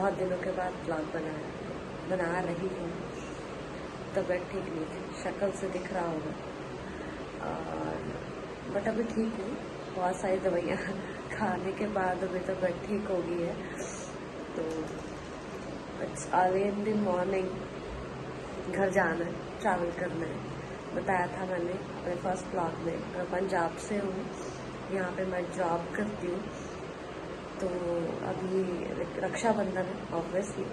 बहुत दिनों के बाद ब्लॉग बना रही हूँ। तबीयत ठीक नहीं थी, शक्ल से दिख रहा होगा, और बट अभी ठीक हूँ। बहुत सारी दवाइयाँ खाने के बाद अभी तबीयत ठीक हो गई है। तो it's early in the morning, घर जाना है, ट्रैवल करना है। बताया था मैंने अपने फर्स्ट ब्लॉग में। मैं पंजाब से हूँ, यहाँ पे मैं जॉब करती हूँ। तो अभी रक्षाबंधन है ऑब्वियसली,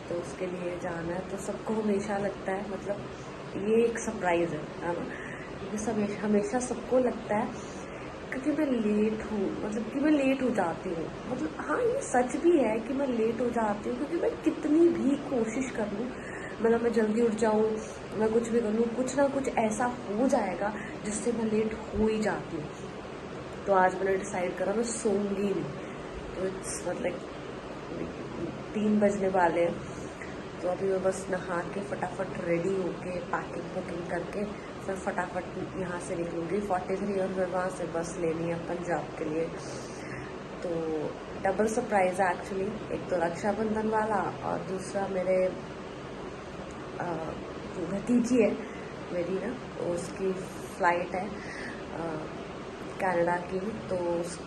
तो उसके लिए जाना है। तो सबको हमेशा लगता है, मतलब ये एक सरप्राइज़ है ना, क्योंकि सब हमेशा सबको लगता है क्योंकि मैं लेट हूँ, मतलब कि मैं लेट हो जाती हूँ। मतलब हाँ, ये सच भी है कि मैं लेट हो जाती हूँ, क्योंकि मैं कितनी भी कोशिश कर लूँ, मतलब मैं जल्दी उठ जाऊँ, मैं कुछ भी कर लूँ, कुछ ना कुछ ऐसा हो जाएगा जिससे मैं लेट हो ही जाती हूँ। तो आज मैंने डिसाइड करा मैं सोऊंगी नहीं। तो इट्स मतलब 3 बजने वाले हैं। तो अभी मैं बस नहा के फटाफट रेडी होके पैकिंग करके फिर फटाफट यहाँ से निकलूँगी 43, और फिर वहाँ से बस लेनी है पंजाब के लिए। तो डबल सरप्राइज़ है एक्चुअली, एक तो रक्षाबंधन वाला और दूसरा मेरे भतीजी है मेरी ना, उसकी फ़्लाइट है कनाडा की। तो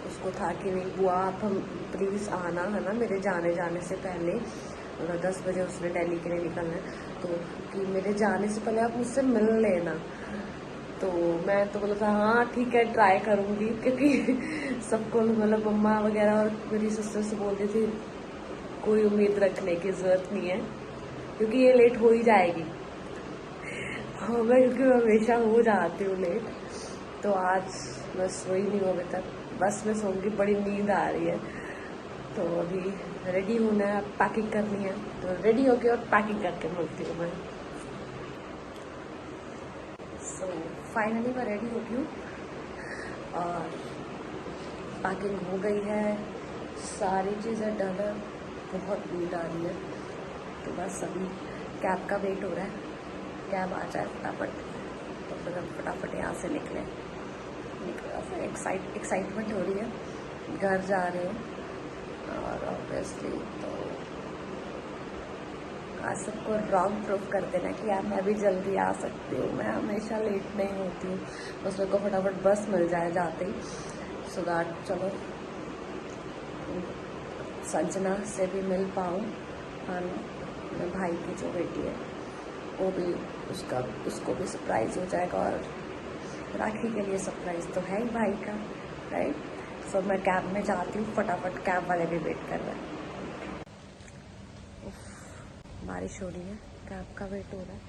उसको था कि नहीं बुआ आप हम प्लीज़ आना है ना मेरे जाने से पहले, और 10 बजे उसने दिल्ली के लिए निकलना है। तो कि मेरे जाने से पहले आप मुझसे मिल लेना। तो मैं तो बोला था हाँ ठीक है, ट्राई करूँगी, क्योंकि सबको मतलब मम्मा वगैरह और मेरी सिस्टर से बोलती थी कोई उम्मीद रखने की ज़रूरत नहीं है, क्योंकि ये लेट हो ही जाएगी। हाँ, मैं क्योंकि मैं हमेशा हो जाती हूँ लेट। तो आज मैं सोई नहीं हूँ अभी तक, बस मैं सोऊंगी, बड़ी नींद आ रही है। तो अभी रेडी होना है, पैकिंग करनी है। तो रेडी होके और पैकिंग करके मिलती हूँ मैं। सो फाइनली मैं रेडी हो गई हूँ और पैकिंग हो गई है, सारी चीज़ें डन है। बहुत नींद आ रही है, तो बस अभी कैब का वेट हो रहा है, कैब आ जाए फटाफट, तो फिर हम फटाफट यहाँ से निकले। एक्साइटमेंट हो रही है, घर जा रहे हो। और ऑब्वियसली तो आज सबको रॉन्ग प्रूफ कर देना कि यार मैं भी जल्दी आ सकती हूँ, मैं हमेशा लेट नहीं होती हूँ। बस मेरे को फटाफट बस मिल जाए जाते ही, सो दैट चलो संजना से भी मिल पाऊँ। हाँ, मेरे भाई की जो बेटी है वो भी, उसको भी सरप्राइज़ हो जाएगा, और राखी के लिए सरप्राइज़ तो है ही भाई का, राइट। सो मैं कैब में जाती हूँ फटाफट, कैब वाले भी वेट कर रहे हैं। बारिश हो रही है, कैब का वेट हो रहा है,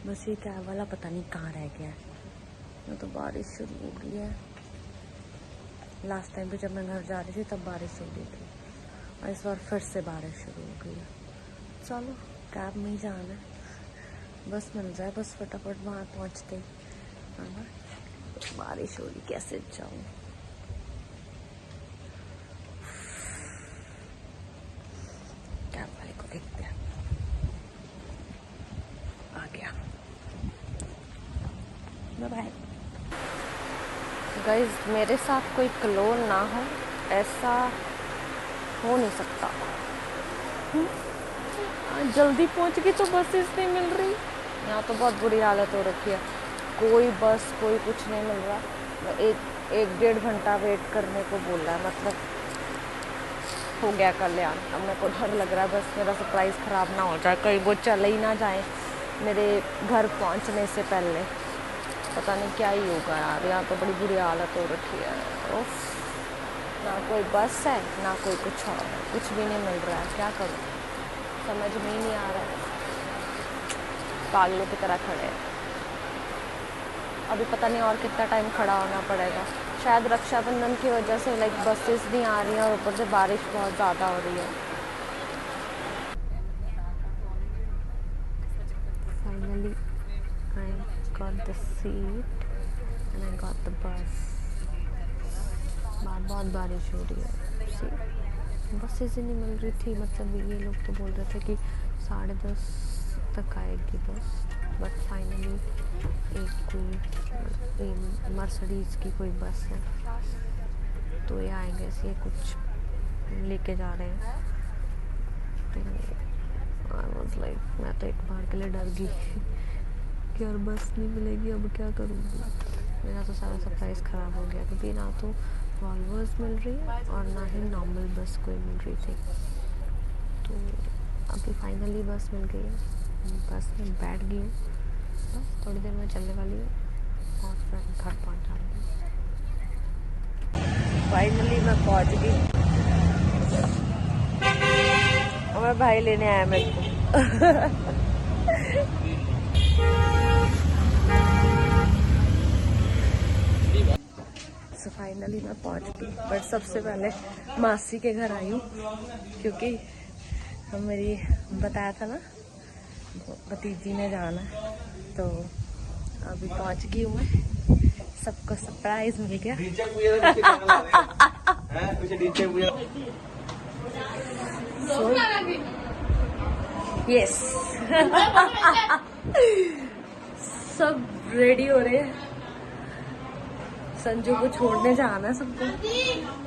बस ये कैब वाला पता नहीं कहाँ रह गया है। तो बारिश शुरू हो गई है। लास्ट टाइम भी जब मैं घर जा रही थी तब बारिश हो रही थी, और इस बार फिर से बारिश शुरू हो गई है। चलो कैब में ही जाना है, बस मिल जाए बस फटाफट वहाँ पहुँचते है ना। बारिश हो रही, कैसे जाऊँ। कैब वाले को देखते हैं, आ गया। बाय। गाइस, मेरे साथ कोई क्लोन ना हो, ऐसा हो नहीं सकता। जल्दी पहुंच गई तो बसेस नहीं मिल रही, यहाँ तो बहुत बुरी हालत हो रखी है। कोई बस कोई कुछ नहीं मिल रहा। एक 1.5 घंटा वेट करने को बोल रहा है, मतलब हो गया कल्याण। अब मेरे को डर लग रहा है बस मेरा सरप्राइज़ ख़राब ना हो जाए, कहीं वो चले ही ना जाए मेरे घर पहुंचने से पहले। पता नहीं क्या ही होगा यार, यहाँ तो बड़ी बुरी हालत हो रखी है। उफ, ना कोई बस है ना कोई कुछ और है, कुछ भी नहीं मिल रहा है। क्या करूँ, समझ में ही नहीं आ रहा है, पागलों की तरह खड़े हैं। अभी पता नहीं और कितना टाइम खड़ा होना पड़ेगा। शायद रक्षाबंधन की वजह से लाइक बसेस नहीं आ रही हैं, और ऊपर से बारिश बहुत ज़्यादा हो रही है। Finally I got the seat and I got the bus. बहुत बारिश हो रही है, बसेस ही नहीं मिल रही थी। मतलब ये लोग तो बोल रहे थे कि 10:30 तक आएगी बस, बट फाइनली एक कोई मर्सिडीज़ की कोई बस है, तो ये आएंगे, ये कुछ लेके जा रहे हैं। लाइक मैं तो एक बार के लिए डर गई कि यार बस नहीं मिलेगी, अब क्या करूँगी। मेरा तो सारा सरप्राइज़ ख़राब हो गया क्योंकि ना तो वॉल्वोस मिल रही है और ना ही नॉर्मल बस कोई मिल रही थी। तो अभी फाइनली बस मिल गई है, बस में बैठ गई हूँ, बस थोड़ी देर में चलने वाली है और फिर घर पहुँच जाऊँगी। फाइनली मैं पहुँच गई और मेरा भाई लेने आया मेरे को। फाइनली मैं पहुंच गई, बट सबसे पहले मासी के घर आई हूँ क्योंकि मेरी बताया था ना भतीजी ने जाना है, तो अभी पहुंच गई हूँ मैं। सबको सरप्राइज मिल गया। यस सब रेडी हो रहे हैं, संजू को छोड़ने जाना है सबको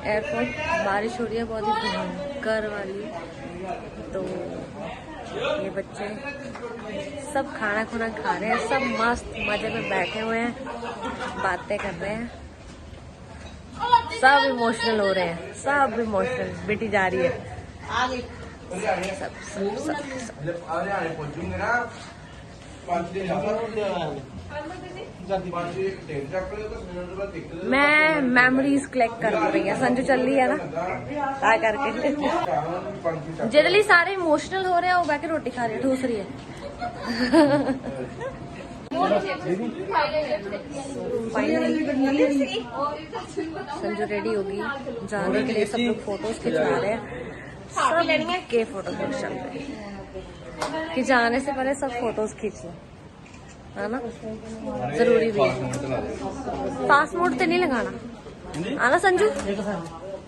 एयरपोर्ट। बारिश हो रही है बहुत ही भयंकर वाली, तो ये बच्चे सब खाना खुना खा रहे हैं, सब मस्त मजे में बैठे हुए हैं, बातें कर रहे हैं, सब इमोशनल हो रहे हैं, सब इमोशनल। बेटी जा रही है, सब सब सब, सब। मैं मेमोरीज कलेक्ट कर रही है, संजू चल रही है ना आ करके। जनरली सारे इमोशनल हो रहे हैं, वो बैठ के रोटी खा रही है, ठूस रही है। संजू रेडी होगी जाने के लिए, सब लोग फोटोज खिंचवा रहे हैं, सब के फोटो चल रहे हैं कि जाने से पहले सब फोटोज खींच लो, है ना, जरूरी भी है। फास्ट मोड तो नहीं लगाना, आना संजू।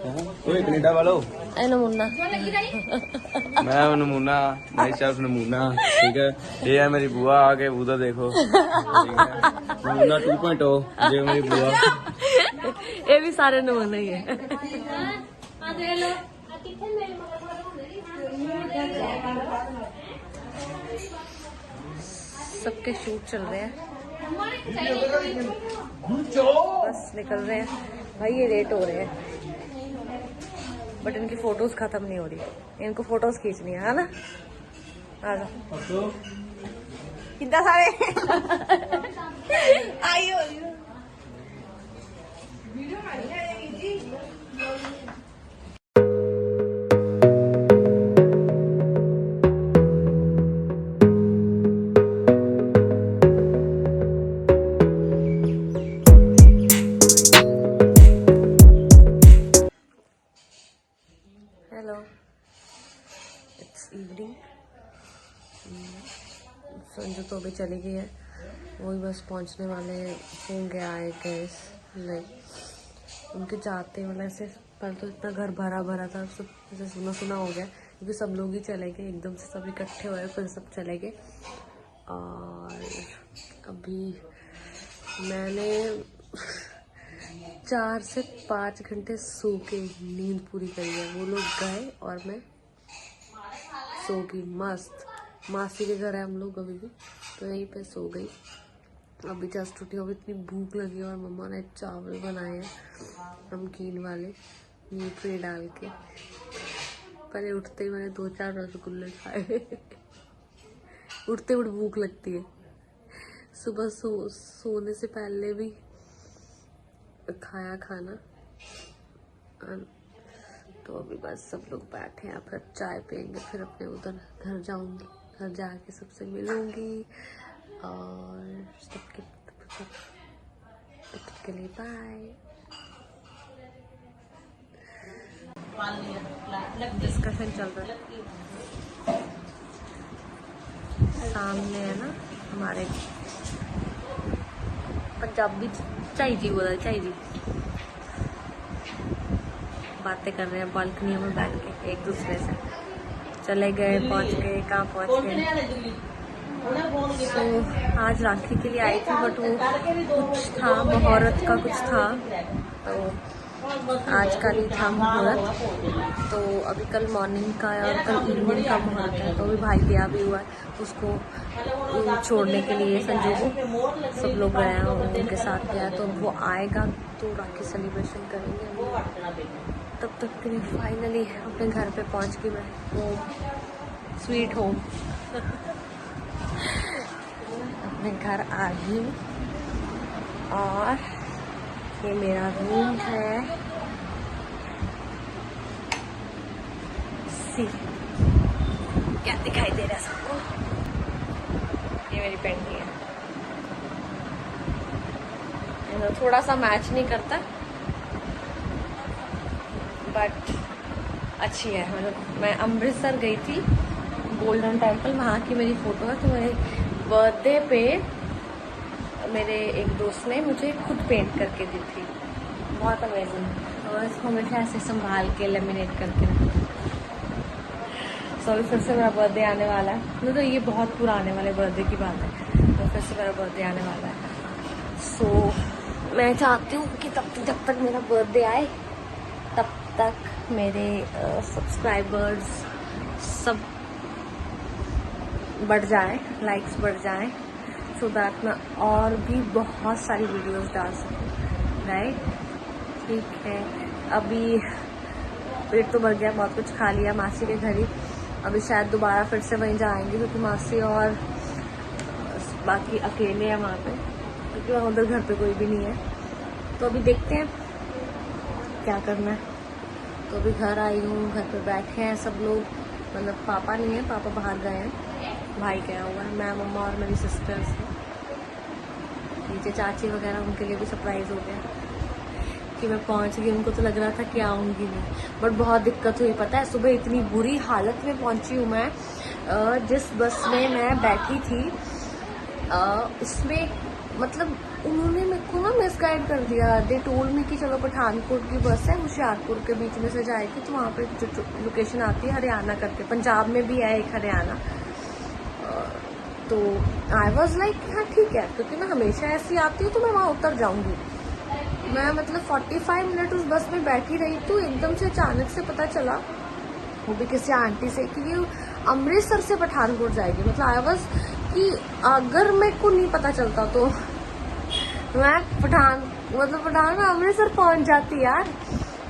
कनेडा वालों नमूना मैं नमूना माई सेल्फ नमूना, ठीक है। ये है मेरी बुआ, आके बुआ देखो, नमूना 2.0 ये मेरी बुआ। ये भी सारे नमूने ही है। सबके शूट चल रहे हैं, बस निकल रहे हैं भाई, ये लेट हो रहे हैं, बट इनकी फोटोज खत्म नहीं हो रही, इनको फोटोज खींचनी है ना। आजा कितना सारे आइयो इवनिंग। संजू तो अभी चली गई है, वही बस पहुंचने वाले होंगे, आए गए, लाइक उनके जाते मतलब ऐसे। पहले तो इतना घर भरा भरा था, सब ऐसे सुना सुना हो गया क्योंकि सब लोग ही चले गए, एकदम से सब इकट्ठे हुए, फिर सब चले गए। और अभी मैंने 4 से 5 घंटे सो के नींद पूरी करी है। वो लोग गए और मैं सो गई मस्त। मासी के घर है हम लोग अभी भी, तो यहीं पे सो गई। अभी जस्ट उठी, अभी इतनी भूख लगी और मम्मा ने चावल बनाए हैं नमकीन वाले, न्यूट्री डाल के। पहले उठते ही मैंने 2-4 रसगुल्ले खाए। उठते उठ भूख लगती है। सुबह सोने से पहले भी खाया खाना। तो अभी बस सब लोग बैठे हैं, फिर चाय पियेंगे, फिर अपने उधर घर जाऊंगी, घर जाके सबसे मिलूंगी और सबके के लिए बाय। डिस्कशन चल रहा है सामने, है ना हमारे पंजाबी चाई जी बोला, चाई जी बातें कर रहे हैं बालकनी में बैठ के एक दूसरे से। चले गए, पहुंच गए, कहाँ पहुंच गए। तो आज राखी के लिए आई थी, बट वो कुछ था, मुहूर्त का कुछ था, तो आज का नहीं था मुहूर्त, तो अभी कल मॉर्निंग का है और कल इवनिंग का मुहूर्त है। तो अभी भाई गया भी हुआ है उसको छोड़ने के लिए, संजू को सब लोग गए हैं, उनके साथ गया। तो वो आएगा तो राखी सेलिब्रेशन करेंगे। तब तक के लिए फाइनली अपने घर पे पहुंच गई मैं, होम, स्वीट होम। अपने घर आ गई और ये मेरा रूम है। सी क्या दिखाई दे रहा है सबको? ये मेरी पेंटिंग है। ये थोड़ा सा मैच नहीं करता बट अच्छी है। मतलब मैं अमृतसर गई थी, गोल्डन टेम्पल, वहाँ की मेरी फोटो है। तो मेरे बर्थडे पे मेरे एक दोस्त ने मुझे खुद पेंट करके दी थी, बहुत अमेजिंग। और इसको हमेशा ऐसे संभाल के लेमिनेट करके रखती। सॉरी, फिर से मेरा बर्थडे आने वाला है। तो ये बहुत पुराने वाले बर्थडे की बात है, तो फिर से मेरा बर्थडे आने वाला है। सो मैं चाहती हूँ कि जब तक मेरा बर्थडे आए तब तक मेरे सब्सक्राइबर्स सब बढ़ जाए, लाइक्स बढ़ जाए, सो दैट मैं और भी बहुत सारी वीडियोस डाल सकूँ। राइट, ठीक है। अभी पेट तो भर गया, बहुत कुछ खा लिया मासी के घर ही। अभी शायद दोबारा फिर से वहीं जाएंगे क्योंकि मासी और बाकी अकेले हैं वहाँ पे, क्योंकि वहाँ उधर घर पे कोई भी नहीं है। तो अभी देखते हैं क्या करना है। तो अभी घर आई हूँ, घर पे बैठे हैं सब लोग। मतलब पापा नहीं है, पापा बाहर गए हैं, भाई गया हुआ है, मैं, मम्मा और मेरी सिस्टर्स हैं। नीचे चाची वगैरह, उनके लिए भी सरप्राइज हो गया कि मैं पहुंच गई। उनको तो लग रहा था कि आऊँगी नहीं, बट बहुत दिक्कत हुई। पता है, सुबह इतनी बुरी हालत में पहुंची हूँ मैं। जिस बस में मैं बैठी थी उसमें मतलब उन्होंने मेरे को ना मिसगाइड कर दिया। दे टोल्ड मी कि चलो पठानकोट की बस है, होशियारपुर के बीच में से जाएगी, तो वहाँ पे जो लोकेशन आती है हरियाणा करके, पंजाब में भी है एक हरियाणा। तो आई वॉज लाइक हाँ ठीक है, क्योंकि मैं हमेशा ऐसी आती हूँ तो मैं वहाँ उतर जाऊँगी। मैं मतलब 45 मिनट उस बस में बैठी रही, तो एकदम से अचानक से पता चला, वो भी किसी आंटी से, कि ये अमृतसर से पठानकोट जाएगी। मतलब आई वॉज कि अगर मेरे को नहीं पता चलता तो मैं पठान अमृतसर पहुंच जाती यार।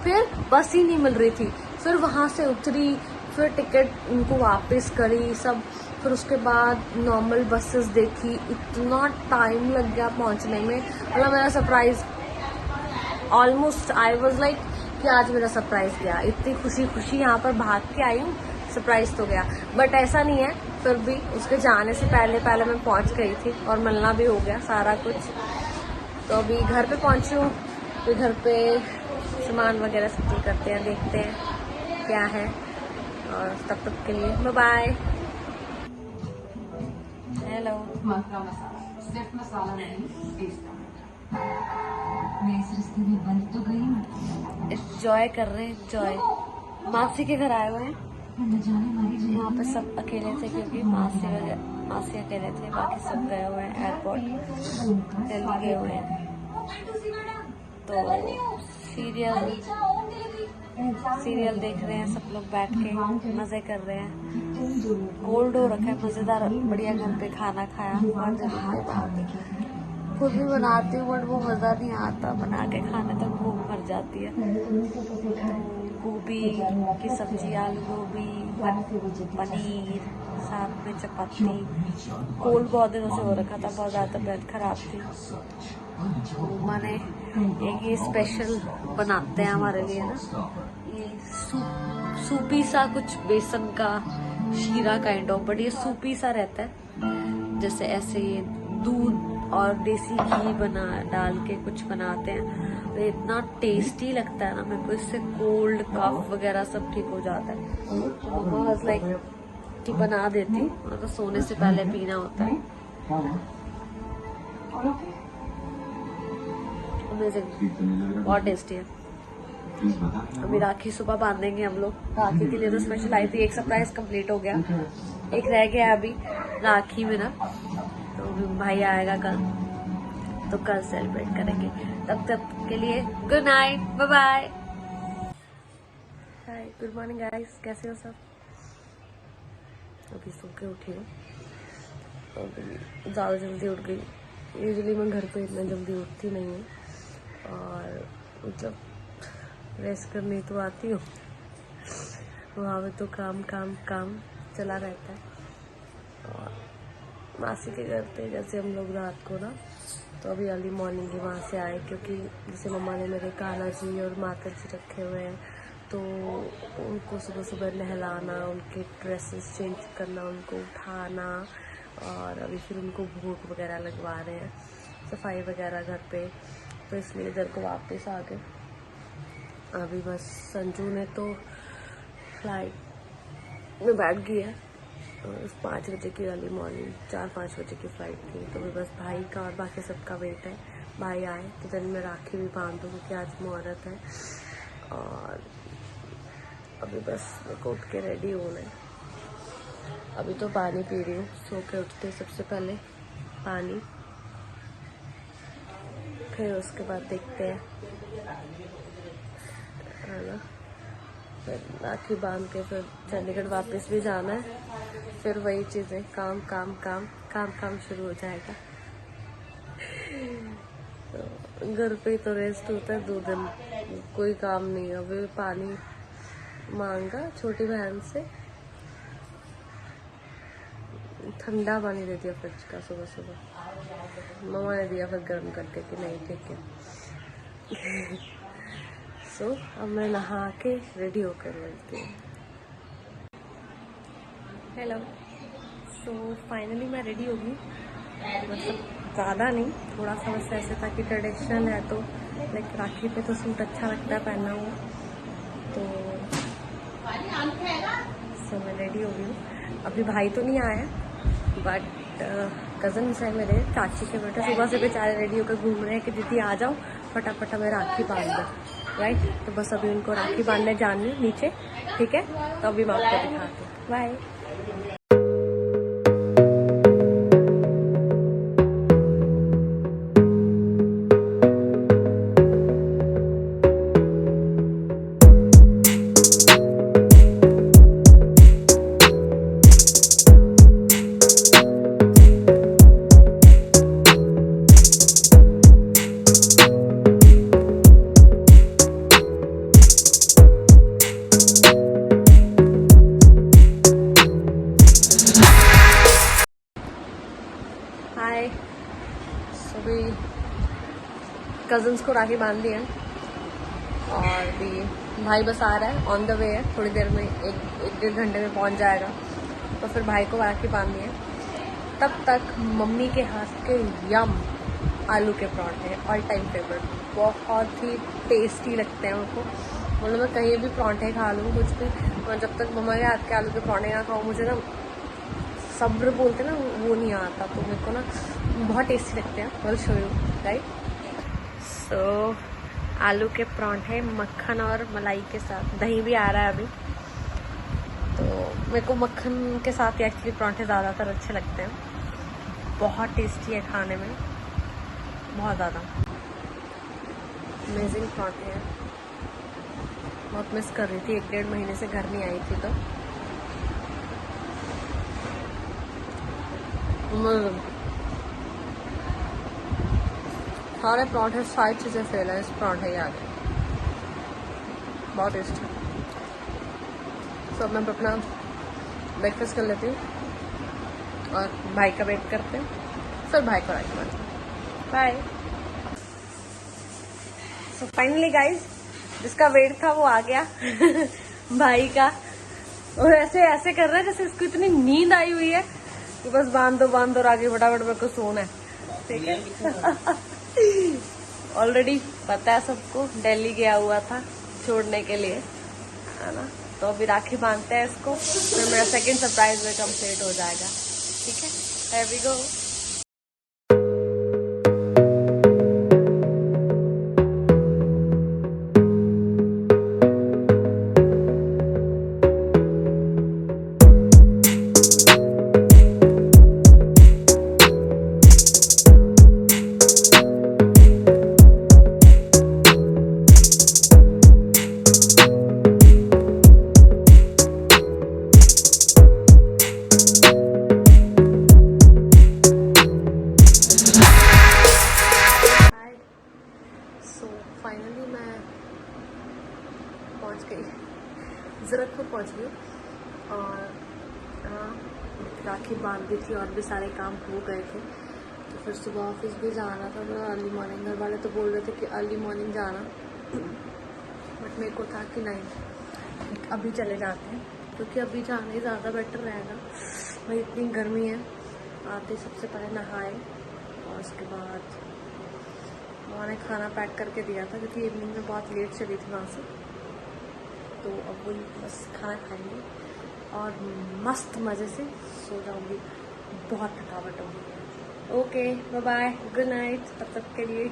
फिर बस ही नहीं मिल रही थी, फिर वहां से उतरी, फिर टिकट उनको वापस करी सब, फिर उसके बाद नॉर्मल बसेस देखी। इतना टाइम लग गया पहुंचने में। मतलब मेरा surprise almost, I was like कि आज मेरा सरप्राइज गया। इतनी खुशी खुशी यहाँ पर भाग के आई हूँ, सरप्राइज तो गया। बट ऐसा नहीं है, फिर भी उसके जाने से पहले मैं पहुंच गई थी और मिलना भी हो गया सारा कुछ। तो अभी घर पे पहुंची हूँ, तो घर पे सामान वगैरह सेटल करते हैं, देखते हैं क्या है। और तब तक के लिए बाय बाय। हेलो, सिर्फ मसाला नहीं, टेस्ट मैं इस रिश्ते में बंद तो गई हूँ। एंजॉय कर रहे हैं, एंजॉय। मासी के घर आए हुए हैं, न जाने हमारी वहाँ पे सब अकेले थे क्योंकि मासी अकेले थे, बाकी सब गए हुए हैं एयरपोर्ट, दिल्ली गए हुए हैं। तो सीरियल देख रहे हैं सब लोग बैठ के, मजे कर रहे हैं। कोल्ड हो रखा है, मजेदार बढ़िया घर पे खाना खाया। बहुत जरूरी खुद भी बनाती हूँ बट वो मज़ा नहीं आता, बना के खाने तक भूख भर जाती है। गोभी की सब्जी, आलू गोभी, पनीर, साथ में चपाती। कोल्ड बहुत दिनों से हो रखा था, बहुत ज़्यादा तबीयत खराब थी। मैंने एक ये स्पेशल बनाते हैं हमारे लिए ना, ये सूपी सा कुछ बेसन का शीरा काइंड ऑफ, बट ये सूपी सा रहता है। जैसे ऐसे ये दूध और देसी घी डाल के कुछ बनाते हैं, तो इतना टेस्टी लगता है ना मेरे को। इससे कोल्ड कफ वगैरह सब ठीक हो जाता है। तो वाज लाइक कि बना देती, तो सोने से पहले पीना होता है। अमेजिंग, बहुत टेस्टी है। अभी राखी सुबह बांधेंगे हम लोग। राखी के लिए तो स्पेशल आई थी, एक सरप्राइज कंप्लीट हो गया, एक रह गया अभी राखी मेरा। तो भाई आएगा कल, तो कल सेलिब्रेट करेंगे। तब तक के लिए गुड नाइट, बाय बाय। हाय, गुड मॉर्निंग गाइस, कैसे हो सब? अभी सो के उठी हूँ, अभी ज़्यादा जल्दी उठ गई। यूजुअली मैं घर पे इतना जल्दी उठती नहीं हूँ, और मतलब रेस्ट करने तो आती हूँ, वहाँ पे तो काम काम काम चला रहता है। और मासी के घर पे जैसे हम लोग रात को ना, तो अभी अर्ली मॉर्निंग ही वहाँ से आए, क्योंकि जैसे मम्मा ने मेरे कान्हा जी और माता जी रखे हुए हैं, तो उनको सुबह सुबह नहलाना, उनके ड्रेसेस चेंज करना, उनको उठाना, और अभी फिर उनको भूख वगैरह लगवा रहे हैं, सफाई वगैरह घर पे, तो इसलिए इधर को वापस आ गए। अभी बस संजू ने तो फ्लाइट में बैठ गई है, 5 बजे की अर्ली मॉर्निंग, 4-5 बजे की फ़्लाइट थी, तो अभी बस भाई का और बाकी सबका वेट है। भाई आए तो दिन में राखी भी बांध दूँ, क्योंकि आज मुहूर्त है। और अभी बस मेरे को उठ के रेडी होना है। अभी तो पानी पी रही हूँ, सो के उठते सबसे पहले पानी, फिर उसके बाद देखते हैं, है ना, फिर राखी बांध के फिर चंडीगढ़ वापस भी जाना है, फिर वही चीज़ें, काम काम काम काम काम शुरू हो जाएगा। तो घर पे तो रेस्ट होता है 2 दिन, कोई काम नहीं। अभी पानी मांगा छोटी बहन से, ठंडा पानी दे दिया फ्रिज का सुबह सुबह, मम्मा ने दिया फिर गर्म करके कि नहीं ठीक है। सो अब मैं नहा के रेडी होकर मिलती हूँ। हेलो, सो फाइनली मैं रेडी हो गई, मतलब ज़्यादा नहीं, थोड़ा सा बस ऐसे था कि ट्रेडिशनल है, तो लाइक राखी पे तो सूट अच्छा लगता है पहनना हुआ, तो सो मैं रेडी हो गई हूँ। अभी भाई तो नहीं आया, बट कज़न है मेरे चाची के बेटे, सुबह से बेचारे रेडी होकर घूम रहे हैं कि दीदी आ जाओ फटाफट हमें राखी बांध दो, राइट। तो बस अभी उनको राखी बांधने जानी है नीचे, ठीक है, तो अभी मैं आपको दिखाती हूँ। बाय। हाय, सभी कज़न्स को राखी बांध दी है, और भी भाई बस आ रहा है, ऑन द वे है, थोड़ी देर में 1-1.5 घंटे में पहुंच जाएगा, तो फिर भाई को राखी बांधनी है। तब तक मम्मी के हाथ के यम आलू के पराठे, ऑल टाइम फेवरेट, बहुत ही टेस्टी लगते हैं उनको। मतलब मैं कहीं भी पराठे खा लूँ कुछ भी, और जब तक मम्मा के हाथ के आलू के पराठे ना खाऊँ, मुझे ना सब्र बोलते ना वो नहीं आता, तो मेरे को ना बहुत टेस्टी लगते हैं। Will show you, right. So आलू के पराठे मक्खन और मलाई के साथ, दही भी आ रहा है अभी, तो मेरे को मक्खन के साथ ही एक्चुअली पराठे ज़्यादातर अच्छे लगते हैं, बहुत टेस्टी है खाने में, बहुत ज़्यादा अमेजिंग पराठे हैं। बहुत मिस कर रही थी, 1-1.5 महीने से घर नहीं आई थी, तो सारे पराठे, सारी चीज़ें फेल है, इस पराठे के आगे, बहुत टेस्टी। सब मैं अपना ब्रेकफास्ट कर लेती हूँ, और भाई का वेट करते हैं, फिर भाई को राखी बांधते हैं। बाय। सो फाइनली गाइज, जिसका वेट था वो आ गया भाई का, और ऐसे ऐसे कर रहा है जैसे उसको इतनी नींद आई हुई है कि बस बांध दो राखी, फटाफट मेरे को सोना है, ठीक है। ऑलरेडी पता है सबको, दिल्ली गया हुआ था छोड़ने के लिए, है ना, तो अभी राखी बांधते हैं इसको, फिर मेरा सेकंड सरप्राइज में कंप्लीट हो जाएगा, ठीक है। Here we go। राखी बांध दी थी और भी सारे काम हो गए थे। तो फिर सुबह ऑफिस भी जाना था, बड़ा अर्ली मॉर्निंग। घर वाले तो बोल रहे थे कि अर्ली मॉर्निंग जाना, बट मेरे को था कि नहीं अभी चले जाते हैं, क्योंकि अभी जाना ही ज़्यादा बेटर रहेगा। भाई इतनी गर्मी है, आते सबसे पहले नहाए और उसके बाद माँ ने खाना पैक करके दिया था, क्योंकि इवनिंग में बहुत लेट चली थी वहाँ से। तो अब वही बस खाना खाएंगे और मस्त मज़े से सो जाऊँगी, बहुत थकावट होगी। Okay bye bye, good night तब तक के लिए।